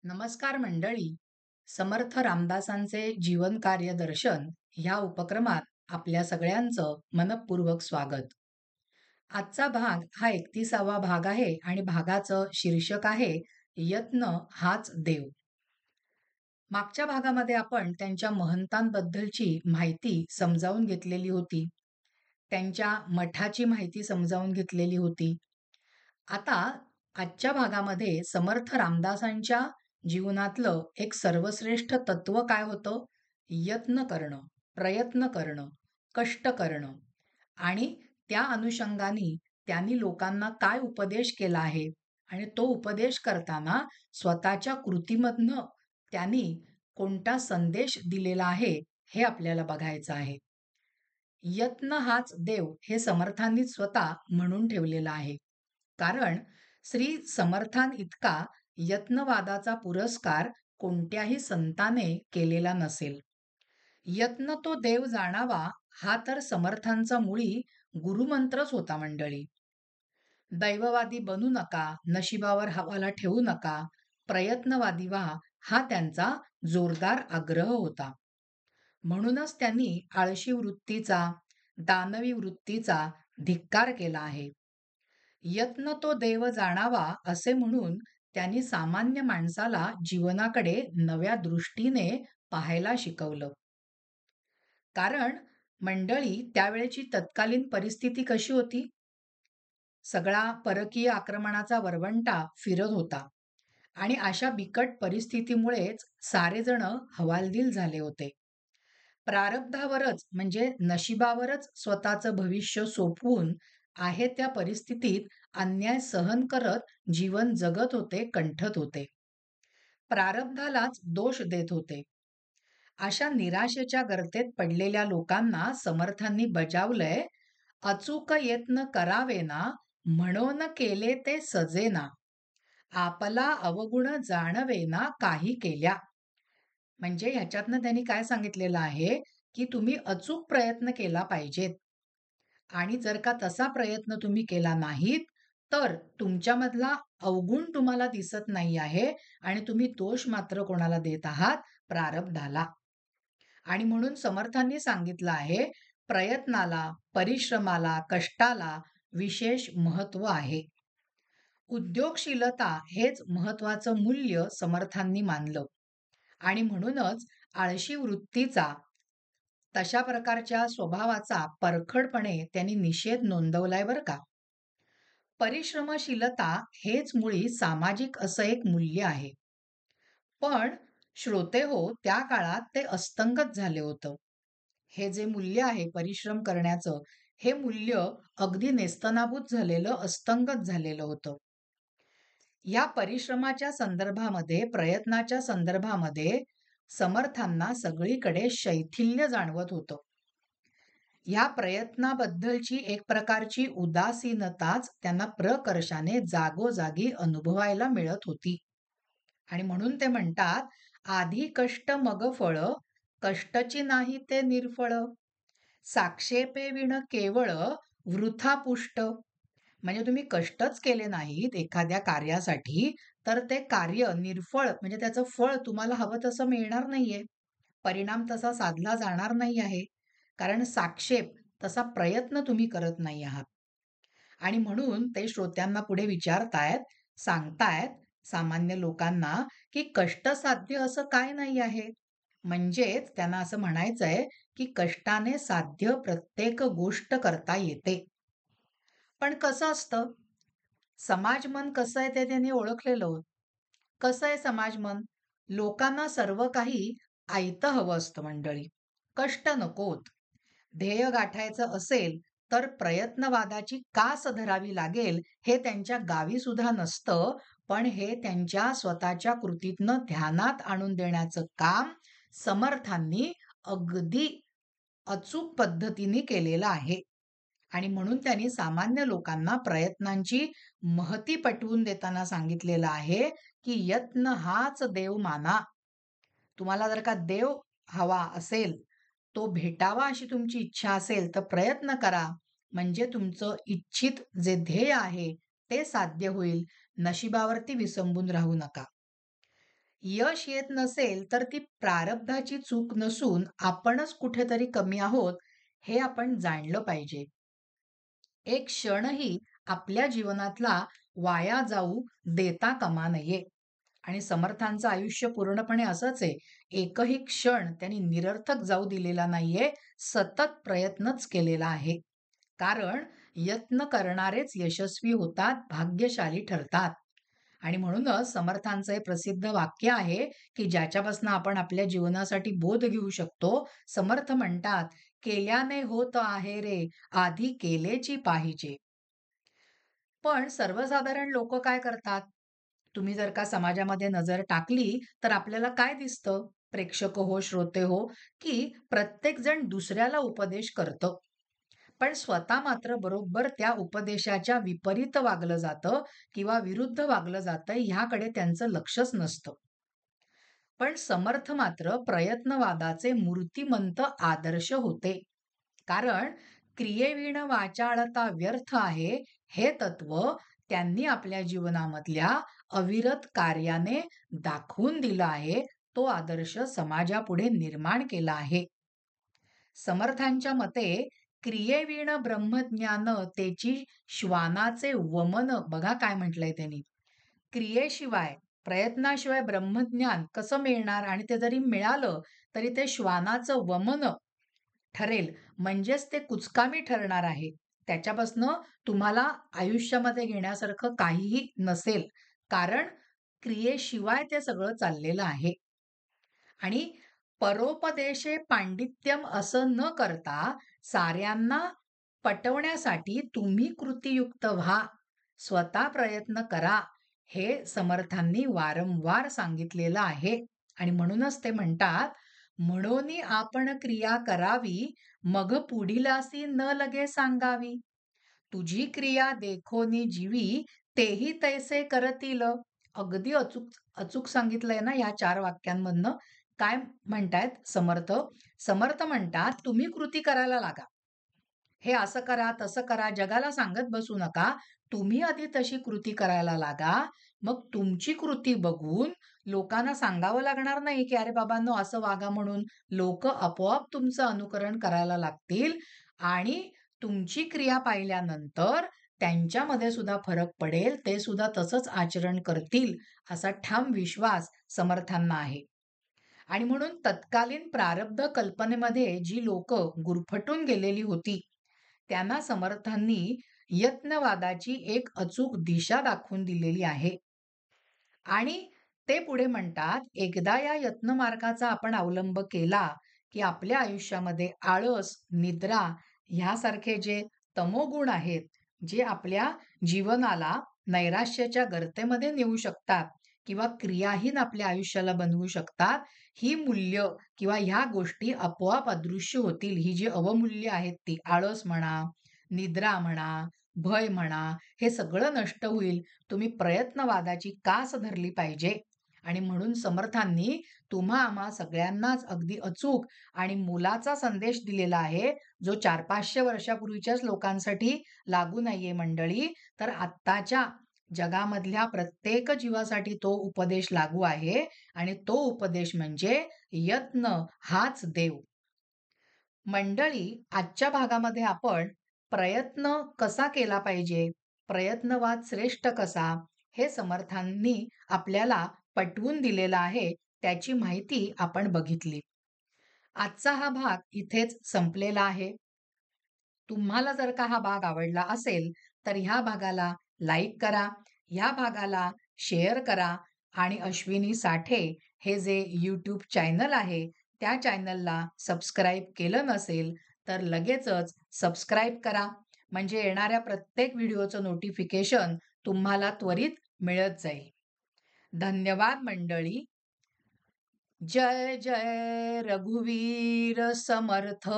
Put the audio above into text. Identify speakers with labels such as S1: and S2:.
S1: नमस्कार मंडळी. समर्थ रामदासांचे जीवन कार्य दर्शन ह्या उपक्रमात आपल्या सगळ्यांचं मनपूर्वक स्वागत. आजचा भाग हा 31वा भाग आहे आणि भागाचं शीर्षक आहे यत्न हाच देव. मागच्या भागामध्ये आपण त्यांच्या महंतांबद्दलची माहिती समजावून घेतलेली होती. त्यांच्या मठाची माहिती समजावून घेतलेली होती. आता आजच्या भागामध्ये समर्थ रामदासांच्या जीवनातलं एक सर्वश्रेष्ठ तत्व काय होतं? यत्न करणं, प्रयत्न करणं, कष्ट करणं आणि त्या अनुषंगाने त्यांनी लोकांना काय उपदेश केला आहे आणि तो उपदेश करताना स्वतःच्या कृतीमधनं त्यांनी कोणता संदेश दिलेला आहे हे आपल्याला बघायचं आहे. यत्न हाच देव हे समर्थांनी स्वतः म्हणून ठेवलेलं आहे. कारण श्री समर्थान इतका यत्नवादाचा पुरस्कार कोणत्याही संताने केलेला नसेल. यत्न तो देव जाणावा हा तर समर्थांचा मुळी गुरुमंत्रच होता मंडळी. दैववादी बनू नका, नशिबावर हवाला ठेवू नका, प्रयत्नवादी व्हा हा त्यांचा जोरदार आग्रह होता. म्हणूनच त्यांनी आळशी वृत्तीचा, दानवी वृत्तीचा धिक्कार केला आहे. यत्न तो देव जाणावा असे म्हणून त्यांनी सामान्य माणसाला जीवनाकडे नव्या दृष्टीने पाहायला शिकवलं. कारण मंडळी त्यावेळेची तत्कालीन परिस्थिती कशी होती? सगळा परकीय आक्रमणाचा वरवंटा फिरत होता आणि अशा बिकट परिस्थितीमुळेच सारेजण हवालदिल झाले होते. प्रारब्धावरच म्हणजे नशिबावरच स्वतःचं भविष्य सोपवून आहे त्या परिस्थितीत अन्याय सहन करत जीवन जगत होते, कंठत होते. प्रारब्धालाच दोष देत होते. अशा निराशेच्या गर्तेत पडलेल्या लोकांना समर्थांनी बजावलंय, अचूक यत्न करावेना, म्हणून केले ते सजेना, आपला अवगुण जाणवेना काही केल्या. म्हणजे ह्याच्यातनं त्यांनी काय सांगितलेलं आहे, की तुम्ही अचूक प्रयत्न केला पाहिजेत. आणि जर का तसा प्रयत्न तुम्ही केला नाहीत, तर तुमच्यामधला अवगुण तुम्हाला दिसत नाही आहे आणि तुम्ही दोष मात्र कोणाला देत आहात? प्रारब्धाला. आणि म्हणून समर्थांनी सांगितलं आहे, प्रयत्नाला, परिश्रमाला, कष्टाला विशेष महत्त्व आहे. उद्योगशीलता हेच महत्त्वाचं मूल्य समर्थांनी मानलं आणि म्हणूनच आळशी वृत्तीचा, तशा प्रकारच्या स्वभावाचा परखडपणे त्यांनी निषेध नोंदवलाय बरं का. परिश्रमशीलता हेच मुळी सामाजिक असं एक मूल्य आहे. पण श्रोते हो, त्या काळात ते अस्तंगत झाले होतं. हे जे मूल्य आहे परिश्रम करण्याचं, हे मूल्य अगदी नेस्तनाबूत झालेलं, अस्तंगत झालेलं होतं. या परिश्रमाच्या संदर्भामध्ये, प्रयत्नाच्या संदर्भामध्ये समर्थांना सगळीकडे शैथिल्य जाणवत होतं. ह्या प्रयत्नाबद्दलची एक प्रकारची उदासीनताच त्यांना प्रकर्षाने जागोजागी अनुभवायला मिळत होती. आणि म्हणून ते म्हणतात, आधी कष्ट मग फळ, कष्टची नाही ते निर्फळ, साक्षेपे विण केवळ वृथा पुष्ट. म्हणजे तुम्ही कष्टच केले नाहीत एखाद्या कार्यासाठी, तर ते कार्य निर्फळ म्हणजे त्याचं फळ तुम्हाला हवं तसं मिळणार नाहीये. परिणाम तसा साधला जाणार नाही आहे. कारण साक्षेप तसा प्रयत्न तुम्ही करत नाही आहात. आणि म्हणून ते श्रोत्यांना पुढे विचारतायत, सांगतायत सामान्य लोकांना, की कष्टसाध्य असं काय नाही आहे. म्हणजेच त्यांना असं म्हणायचंय, की कष्टाने साध्य प्रत्येक गोष्ट करता येते. पण कसं असतं? समाजमन कसं आहे ते त्यांनी ओळखलेलं होतं. कसं आहे समाजमन? लोकांना सर्व काही आयतं हवं असतं मंडळी. कष्ट नकोत. ध्येय गाठायचं असेल तर प्रयत्नवादाची कास धरावी लागेल हे त्यांच्या गावी सुद्धा नसतं, पण हे त्यांच्या स्वतःच्या कृतीतनं ध्यानात आणून देण्याचं काम समर्थांनी अगदी अचूक पद्धतीने केलेलं आहे. आणि म्हणून त्यांनी सामान्य लोकांना प्रयत्नांची महती पटवून देताना सांगितलेलं आहे, की यत्न हाच देव माना. तुम्हाला जर का देव हवा असेल, तो भेटावा अशी तुमची इच्छा असेल, तर प्रयत्न करा. म्हणजे तुमचं इच्छित जे ध्येय आहे, ते साध्य होईल. नशिबावरती विसंबून राहू नका. यश येत नसेल तर ती प्रारब्धाची चूक नसून आपणच कुठेतरी कमी आहोत हे आपण जाणलं पाहिजे. एक क्षणही आपल्या जीवनातला वाया जाऊ देता कामा नये. आणि समर्थांचं आयुष्य पूर्णपणे असंच आहे. एकही क्षण त्यांनी निरर्थक जाऊ दिलेला नाहीये. सतत प्रयत्नच केलेला आहे. कारण यत्न करणारेच यशस्वी होतात, भाग्यशाली ठरतात. आणि म्हणूनच समर्थांचं हे प्रसिद्ध वाक्य आहे, की ज्याच्यापासून आपण आपल्या जीवनासाठी बोध घेऊ शकतो. समर्थ म्हणतात, "केल्याने होत आहे रे, आधी केलेची पाहिजे." पण सर्वसाधारण लोकं काय करतात? तुम्ही जर का समाजामध्ये नजर टाकली, तर आपल्याला काय दिसतं? प्रेक्षक हो, श्रोते हो, की प्रत्येकजण दुसऱ्याला उपदेश करतं. पण स्वतः मात्र बरोबर त्या उपदेशाच्या विपरीत वागलं जातं किंवा विरुद्ध वागलं जातं, ह्याकडे त्यांचं लक्षच नसतं. पण समर्थ मात्र प्रयत्नवादाचे मूर्तिमंत आदर्श होते. कारण क्रियेविण वाचाळता व्यर्थ आहे, हे तत्व त्यांनी आपल्या जीवनामधल्या अविरत कार्याने दाखवून दिलं आहे. तो आदर्श समाजापुढे निर्माण केला आहे. समर्थांच्या मते क्रियेविण ब्रह्मज्ञान तेची श्वानाचे वमन. बघा काय म्हटलंय त्यांनी. क्रियेशिवाय, प्रयत्नाशिवाय ब्रह्मज्ञान कसं मिळणार? आणि ते जरी मिळालं, तरी ते श्वानाचं वमन ठरेल. म्हणजेच ते कुचकामी ठरणार आहे. त्याच्यापासनं तुम्हाला आयुष्यामध्ये घेण्यासारखं काहीही नसेल. कारण क्रियेशिवाय ते सगळं चाललेलं आहे. आणि परोपदेशे पांडित्यम असं न करता साऱ्यांना पटवण्यासाठी तुम्ही कृतीयुक्त व्हा. स्वतः प्रयत्न करा. हे समर्थांनी वारंवार सांगितलेलं आहे. आणि म्हणूनच ते म्हणतात, "म्हणोनी आपण क्रिया करावी, मग पुढीलासी न लगे सांगावी. तुझी क्रिया देखोनी जीवी, तेही तैसे करतील." अगदी अचूक अचूक सांगितलंय ना या 4 वाक्यांमधनं. काय म्हणतायत समर्थ? समर्थ म्हणतात, "तुम्ही कृती करायला लागा. हे असं करा, तसं करा, जगाला सांगत बसू नका. तुम्ही आधी तशी कृती करायला लागा. मग तुमची कृती बघून लोकांना सांगावं लागणार नाही, की 'अरे बाबांनो, असं वागा' म्हणून. लोकं आपोआप तुमचं अनुकरण करायला लागतील आणि तुमची क्रिया पाहिल्यानंतर त्यांच्यामध्ये सुद्धा फरक पडेल. ते सुद्धा तसंच आचरण करतील, असा ठाम विश्वास समर्थांना आहे. आणि म्हणून तत्कालीन प्रारब्ध कल्पनेमध्ये जी लोकं गुरफटून गेलेली होती, त्यांना समर्थांनी यत्नवादाची एक अचूक दिशा दाखवून दिलेली आहे. आणि ते पुढे म्हणतात, एकदा या यत्न मार्गाचा आपण अवलंब केला, की आपल्या आयुष्यामध्ये आळस, निद्रा ह्यासारखे जे तमोगुण आहेत, जे आपल्या जीवनाला नैराश्याच्या गर्तेमध्ये नेऊ शकतात किंवा क्रियाहीन आपल्या आयुष्याला बनवू शकतात, ही मूल्य किंवा ह्या गोष्टी आपोआप अदृश्य होतील. ही जी अवमूल्य आहेत ती आळस म्हणा, निद्रा म्हणा, भय म्हणा, हे सगळं नष्ट होईल. तुम्ही प्रयत्नवादाची कास धरली पाहिजे. आणि म्हणून समर्थांनी तुम्हा आम्हा सगळ्यांनाच अगदी अचूक आणि मोलाचा संदेश दिलेला आहे, जो 400-500 वर्षापूर्वीच्याच लोकांसाठी लागू नाहीये मंडळी, तर आत्ताच्या जगामधल्या प्रत्येक जीवासाठी तो उपदेश लागू आहे. आणि तो उपदेश म्हणजे यत्न हाच देव. मंडळी, आजच्या भागामध्ये आपण प्रयत्न कसा केला पाहिजे, प्रयत्नवाद श्रेष्ठ कसा, हे समर्थांनी आपल्याला पटवून दिलेला आहे. त्याची माहिती आपण बघितली. आजचा हा भाग इथेच संपलेला आहे. तुम्हाला जर का हा भाग आवडला असेल, तर ह्या भागाला लाईक करा, ह्या भागाला शेअर करा आणि अश्विनी साठे हे जे यूट्यूब चॅनल आहे, त्या चॅनलला सबस्क्राईब केलं नसेल, तर लगेचच सबस्क्राईब करा. म्हणजे येणाऱ्या प्रत्येक व्हिडिओचं नोटिफिकेशन तुम्हाला त्वरित मिळत जाईल. धन्यवाद मंडळी. जय जय रघुवीर समर्थ.